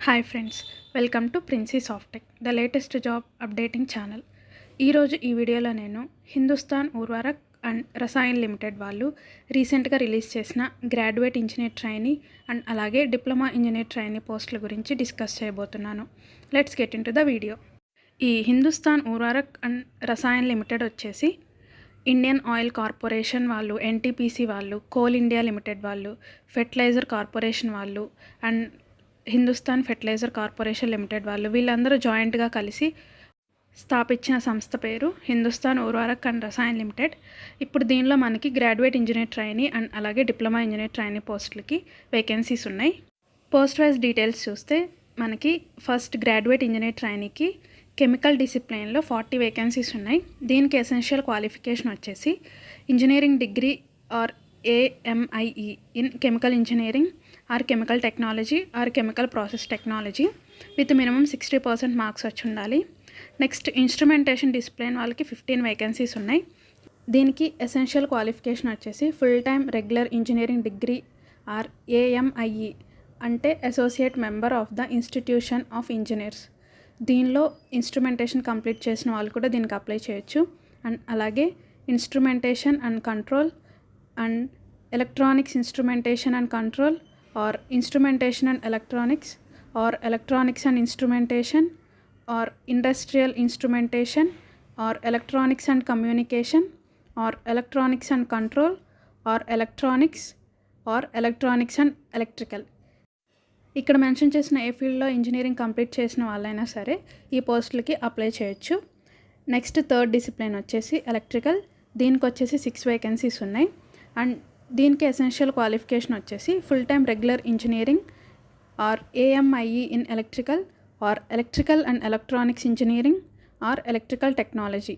Hi friends, welcome to Princy Softech, the latest job updating channel. ఈరోజు ఈ వీడియోలో నేను హిందుస్థాన్ ఉర్వరక్ అండ్ రసాయన్ లిమిటెడ్ వాళ్ళు రీసెంట్గా రిలీజ్ చేసిన గ్రాడ్యుయేట్ ఇంజనీర్ ట్రైనీ అండ్ అలాగే డిప్లొమా ఇంజనీర్ ట్రైనీ పోస్టుల గురించి డిస్కస్ చేయబోతున్నాను. Let's get into the video. ఈ హిందుస్థాన్ ఉర్వరక్ అండ్ రసాయన్ లిమిటెడ్ వచ్చేసి ఇండియన్ ఆయిల్ కార్పొరేషన్ వాళ్ళు, ఎన్టీపీసీ వాళ్ళు, కోల్ ఇండియా లిమిటెడ్ వాళ్ళు, ఫెర్టిలైజర్ కార్పొరేషన్ వాళ్ళు and Hindustan Fertilizer Corporation Limited వాళ్ళు వీళ్ళందరూ జాయింట్గా కలిసి స్థాపించిన సంస్థ పేరు హిందుస్థాన్ ఉర్వరక్ అండ్ రసాయన్ లిమిటెడ్. ఇప్పుడు దీనిలో మనకి గ్రాడ్యుయేట్ ఇంజనీర్ ట్రైనీ అండ్ అలాగే డిప్లొమా ఇంజనీర్ ట్రైనీ పోస్టులకి వేకెన్సీస్ ఉన్నాయి. పోస్ట్ వైజ్ డీటెయిల్స్ చూస్తే మనకి ఫస్ట్ గ్రాడ్యుయేట్ ఇంజనీర్ ట్రైనీకి కెమికల్ డిసిప్లిన్లో 40 వేకెన్సీస్ ఉన్నాయి. దీనికి ఎసెన్షియల్ క్వాలిఫికేషన్ వచ్చేసి engineering degree or AMIE in chemical engineering or chemical technology or chemical process technology with minimum 60% marks వచ్చి ఉండాలి. నెక్స్ట్ ఇన్స్ట్రుమెంటేషన్ డిసిప్లిన్ వాళ్ళకి 15 వేకెన్సీస్ ఉన్నాయి. దీనికి ఎసెన్షియల్ క్వాలిఫికేషన్ వచ్చేసి full time regular engineering degree or AMIE అంటే associate member of the institution of engineers. దీనిలో instrumentation complete చేసిన వాళ్ళు కూడా దీనికి అప్లై చేయొచ్చు. అండ్ అలాగే instrumentation and control and electronics instrumentation and control are instrumentation and electronics or electronics and instrumentation are industrial instrumentation or electronics and communication or electronics and control or electronics and electrical. ఇక్కడ mention చేసిన ఏ ఫీల్డ్లో engineering complete చేసిన వాళ్ళైనా సరే ఈ పోస్టులకి apply చేయొచ్చు. Next third discipline వచ్చేసి ఎలక్ట్రికల్. దీనికి వచ్చేసి 6 వేకెన్సీస్ ఉన్నాయి. అండ్ దీనికి ఎసెన్షియల్ క్వాలిఫికేషన్ వచ్చేసి full time regular engineering or AMIE in electrical or electrical and electronics engineering or electrical technology.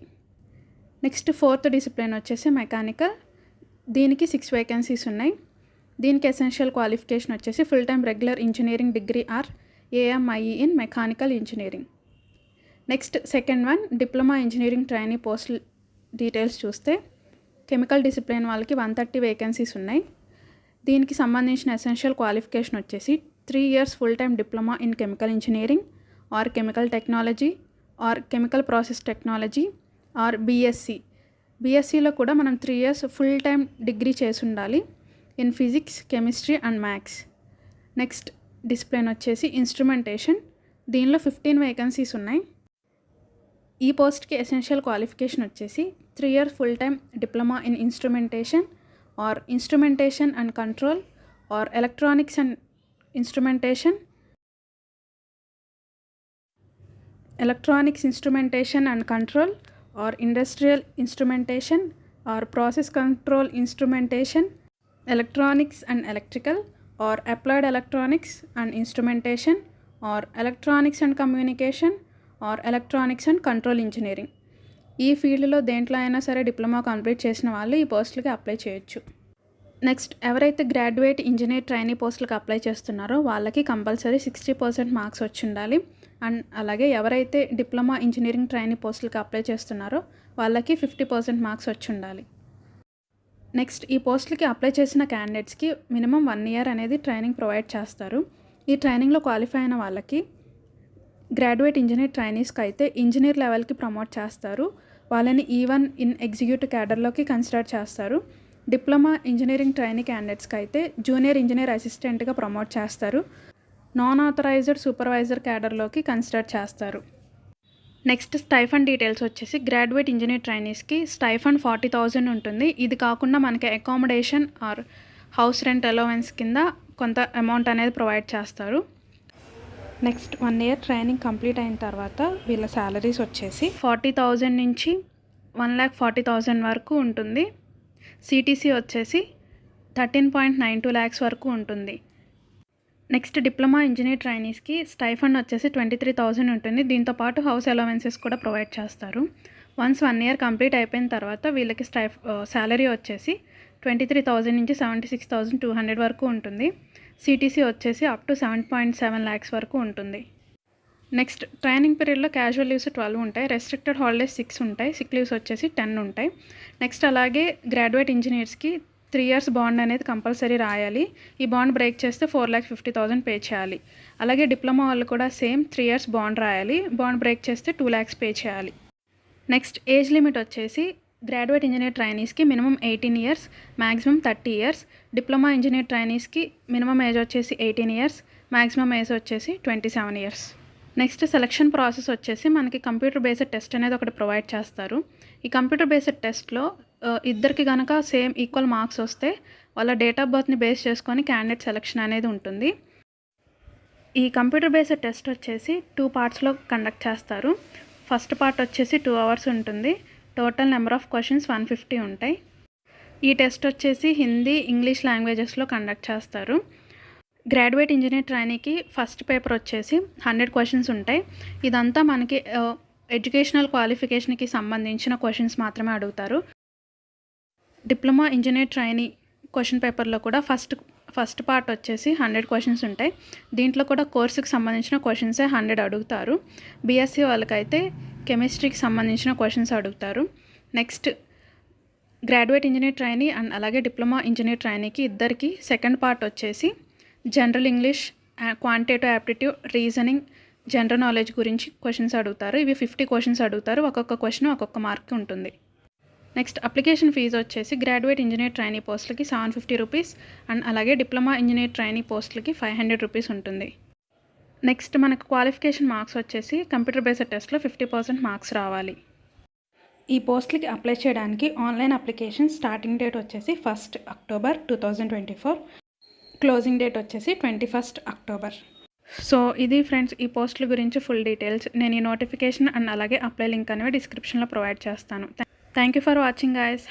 Next fourth discipline వచ్చేసి మెకానికల్. దీనికి 6 వేకెన్సీస్ ఉన్నాయి. దీనికి ఎసెన్షియల్ క్వాలిఫికేషన్ వచ్చేసి full time regular engineering degree or AMIE in mechanical engineering. Next second one diploma engineering trainee post details చూస్తే chemical discipline వాళ్ళకి 130 vacancies ఉన్నాయి. దీనికి సంబంధించిన ఎసెన్షియల్ క్వాలిఫికేషన్ వచ్చేసి 3 years full time diploma in chemical engineering or chemical technology or chemical process technology or బీఎస్సీలో కూడా మనం 3 years full time degree చేసి ఉండాలి in physics, chemistry and maths. Next discipline వచ్చేసి ఇన్స్ట్రుమెంటేషన్. దీనిలో 15 వేకెన్సీస్ ఉన్నాయి. ఈ పోస్ట్కి ఎసెన్షియల్ క్వాలిఫికేషన్ వచ్చేసి 3 years full time diploma in instrumentation are instrumentation and control or electronics and instrumentation and control are industrial instrumentation or process control instrumentation electronics and electrical or applied electronics and instrumentation or electronics and communication or electronics and control engineering. ఈ ఫీల్డ్లో దేంట్లో అయినా సరే diploma complete చేసిన వాళ్ళు ఈ పోస్టులకి apply చేయొచ్చు. నెక్స్ట్ ఎవరైతే గ్రాడ్యుయేట్ ఇంజనీర్ ట్రైనీ పోస్టులకు అప్లై చేస్తున్నారో వాళ్ళకి కంపల్సరీ 60% మార్క్స్ వచ్చి ఉండాలి. అండ్ అలాగే ఎవరైతే డిప్లొమా ఇంజనీరింగ్ ట్రైనీ పోస్టులకు అప్లై చేస్తున్నారో వాళ్ళకి 50% మార్క్స్ వచ్చి ఉండాలి. నెక్స్ట్ ఈ పోస్టులకి అప్లై చేసిన క్యాండిడేట్స్కి మినిమం 1 year అనేది ట్రైనింగ్ ప్రొవైడ్ చేస్తారు. ఈ ట్రైనింగ్లో క్వాలిఫై అయిన వాళ్ళకి గ్రాడ్యుయేట్ ఇంజనీర్ ట్రైనీస్కి అయితే ఇంజనీర్ లెవెల్కి ప్రమోట్ చేస్తారు. వాళ్ళని E1 ఇన్ ఎగ్జిక్యూటివ్ క్యాడర్లోకి కన్సిడర్ చేస్తారు. డిప్లొమా ఇంజనీరింగ్ ట్రైనీ క్యాండిడేట్స్కి అయితే జూనియర్ ఇంజనీర్ అసిస్టెంట్గా ప్రమోట్ చేస్తారు. నాన్ ఆథరైజ్డ్ సూపర్వైజర్ క్యాడర్లోకి కన్సిడర్ చేస్తారు. నెక్స్ట్ స్టైఫండ్ డీటెయిల్స్ వచ్చేసి గ్రాడ్యుయేట్ ఇంజనీర్ ట్రైనీస్కి స్టైఫండ్ 40,000 ఉంటుంది. ఇది కాకుండా మనకి accommodation are house rent allowance కింద కొంత అమౌంట్ అనేది ప్రొవైడ్ చేస్తారు. నెక్స్ట్ 1 year ట్రైనింగ్ కంప్లీట్ అయిన తర్వాత వీళ్ళ శాలరీస్ వచ్చేసి 40,000 నుంచి 1,40,000 వరకు ఉంటుంది. CTC వచ్చేసి 13.92 lakhs వరకు ఉంటుంది. నెక్స్ట్ డిప్లొమా ఇంజనీర్ ట్రైనీస్కి స్టైఫండ్ వచ్చేసి 23,000 ఉంటుంది. దీంతోపాటు హౌస్ అలవెన్సెస్ కూడా ప్రొవైడ్ చేస్తారు. వన్స్ 1 year కంప్లీట్ అయిపోయిన తర్వాత వీళ్ళకి శాలరీ వచ్చేసి 23,000 నుంచి 76,200 వరకు ఉంటుంది. CTC వచ్చేసి అప్ టు 7.7 lakhs వరకు ఉంటుంది. నెక్స్ట్ ట్రైనింగ్ పీరియడ్లో క్యాజువల్ లీవ్స్ 12 ఉంటాయి. రెస్ట్రిక్టెడ్ హాలిడేస్ 6 ఉంటాయి. సిక్ లీవ్స్ వచ్చేసి 10 ఉంటాయి. నెక్స్ట్ అలాగే గ్రాడ్యుయేట్ ఇంజనీర్స్కి 3 ఇయర్స్ బాండ్ అనేది కంపల్సరీ రాయాలి. ఈ బాండ్ బ్రేక్ చేస్తే 4,50,000 పే చేయాలి. అలాగే డిప్లొమా వాళ్ళు కూడా సేమ్ 3 ఇయర్స్ బాండ్ రాయాలి. బాండ్ బ్రేక్ చేస్తే 2 lakhs పే చేయాలి. నెక్స్ట్ ఏజ్ లిమిట్ వచ్చేసి గ్రాడ్యుయేట్ ఇంజనీర్ ట్రైనీస్కి minimum 18 years, maximum 30 years. Diploma engineer ట్రైనీస్కి మినిమం ఏజ్ వచ్చేసి 18 ఇయర్స్, మ్యాక్సిమం ఏజ్ వచ్చేసి 27 ఇయర్స్. నెక్స్ట్ సెలక్షన్ ప్రాసెస్ వచ్చేసి మనకి కంప్యూటర్ బేస్డ్ టెస్ట్ అనేది ఒకటి ప్రొవైడ్ చేస్తారు. ఈ కంప్యూటర్ బేస్డ్ టెస్ట్లో ఇద్దరికి కనుక సేమ్ ఈక్వల్ మార్క్స్ వస్తే వాళ్ళ డేట్ ఆఫ్ బర్త్ని బేస్ చేసుకొని క్యాండిడేట్ సెలక్షన్ అనేది ఉంటుంది. ఈ కంప్యూటర్ బేస్డ్ టెస్ట్ వచ్చేసి 2 పార్ట్స్లో కండక్ట్ చేస్తారు. ఫస్ట్ పార్ట్ వచ్చేసి 2 hours ఉంటుంది. టోటల్ నెంబర్ ఆఫ్ క్వశ్చన్స్ 150 ఉంటాయి. ఈ టెస్ట్ వచ్చేసి హిందీ, ఇంగ్లీష్ లాంగ్వేజెస్లో కండక్ట్ చేస్తారు. గ్రాడ్యుయేట్ ఇంజనీర్ ట్రైనీకి ఫస్ట్ పేపర్ వచ్చేసి 100 క్వశ్చన్స్ ఉంటాయి. ఇదంతా మనకి ఎడ్యుకేషనల్ క్వాలిఫికేషన్కి సంబంధించిన క్వశ్చన్స్ మాత్రమే అడుగుతారు. డిప్లొమా ఇంజనీర్ ట్రైనీ క్వశ్చన్ పేపర్లో కూడా ఫస్ట్ పార్ట్ వచ్చేసి 100 క్వశ్చన్స్ ఉంటాయి. దీంట్లో కూడా కోర్సుకి సంబంధించిన క్వశ్చన్సే 100 అడుగుతారు. బీఎస్సీ వాళ్ళకైతే కెమిస్ట్రీకి సంబంధించిన క్వశ్చన్స్ అడుగుతారు. Next graduate engineer trainee and అలాగే డిప్లొమా ఇంజనీర్ ట్రైనీకి ఇద్దరికి సెకండ్ పార్ట్ వచ్చేసి general English, quantitative aptitude, reasoning, general knowledge గురించి క్వశ్చన్స్ అడుగుతారు. ఇవి 50 క్వశ్చన్స్ అడుగుతారు. ఒక్కొక్క క్వశ్చన్ ఒక్కొక్క మార్క్ ఉంటుంది. నెక్స్ట్ అప్లికేషన్ ఫీజు వచ్చేసి గ్రాడ్యుయేట్ ఇంజనీర్ ట్రైనీ పోస్టులకి 750 రూపీస్ అండ్ అలాగే డిప్లొమా ఇంజనీర్ ట్రైనీ పోస్టులకి 500 రూపీస్ ఉంటుంది. నెక్స్ట్ మనకు క్వాలిఫికేషన్ మార్క్స్ వచ్చేసి కంప్యూటర్ బేస్డ్ టెస్ట్లో 50% మార్క్స్ రావాలి. ఈ పోస్టులకి అప్లై చేయడానికి ఆన్లైన్ అప్లికేషన్ స్టార్టింగ్ డేట్ వచ్చేసి 1st October 2024, క్లోజింగ్ డేట్ వచ్చేసి 21st October. సో ఇది ఫ్రెండ్స్ ఈ పోస్టుల గురించి ఫుల్ డీటెయిల్స్. నేను ఈ నోటిఫికేషన్ అండ్ అలాగే అప్లై లింక్ అనేవి డిస్క్రిప్షన్లో ప్రొవైడ్ చేస్తాను. Thank you for watching guys.